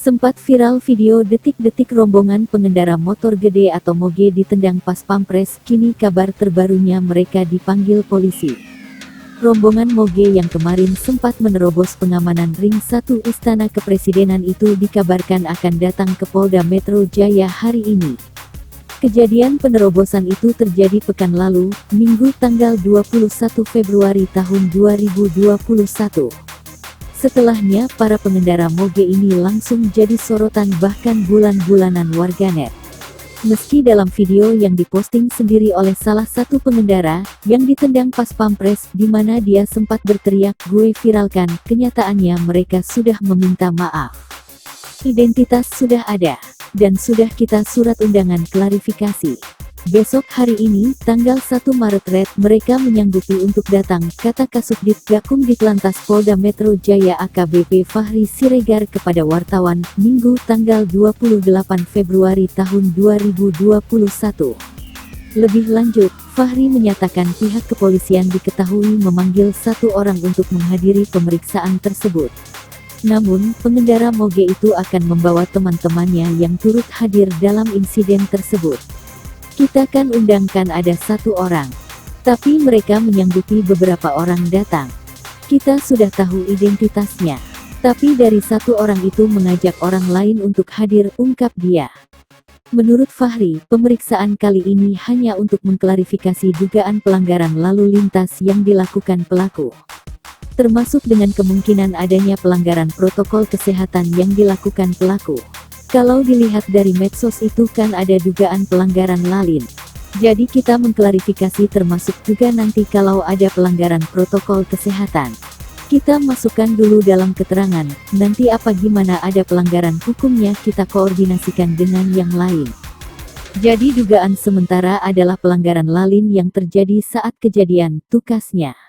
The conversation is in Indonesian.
Sempat viral video detik-detik rombongan pengendara motor gede atau moge ditendang pas pampres, kini kabar terbarunya mereka dipanggil polisi. Rombongan moge yang kemarin sempat menerobos pengamanan Ring 1 Istana Kepresidenan itu dikabarkan akan datang ke Polda Metro Jaya hari ini. Kejadian penerobosan itu terjadi pekan lalu, Minggu tanggal 21 Februari tahun 2021. Setelahnya, para pengendara moge ini langsung jadi sorotan bahkan bulan-bulanan warganet. Meski dalam video yang diposting sendiri oleh salah satu pengendara, yang ditendang pas pampres, di mana dia sempat berteriak, "Gue viralkan," kenyataannya mereka sudah meminta maaf. Identitas sudah ada, dan sudah kita surat undangan klarifikasi. Besok hari ini, tanggal 1 Maret mereka menyanggupi untuk datang, kata Kasubdit Gakum Ditlantas Polda Metro Jaya AKBP Fahri Siregar kepada wartawan, Minggu tanggal 28 Februari tahun 2021. Lebih lanjut, Fahri menyatakan pihak kepolisian diketahui memanggil satu orang untuk menghadiri pemeriksaan tersebut. Namun, pengendara moge itu akan membawa teman-temannya yang turut hadir dalam insiden tersebut. Kita kan undangkan ada satu orang, tapi mereka menyanggupi beberapa orang datang. Kita sudah tahu identitasnya, tapi dari satu orang itu mengajak orang lain untuk hadir, ungkap dia. Menurut Fahri, pemeriksaan kali ini hanya untuk mengklarifikasi dugaan pelanggaran lalu lintas yang dilakukan pelaku. Termasuk dengan kemungkinan adanya pelanggaran protokol kesehatan yang dilakukan pelaku. Kalau dilihat dari medsos itu kan ada dugaan pelanggaran lalin. Jadi kita mengklarifikasi termasuk juga nanti kalau ada pelanggaran protokol kesehatan. Kita masukkan dulu dalam keterangan, nanti apa gimana ada pelanggaran hukumnya kita koordinasikan dengan yang lain. Jadi dugaan sementara adalah pelanggaran lalin yang terjadi saat kejadian, tukasnya.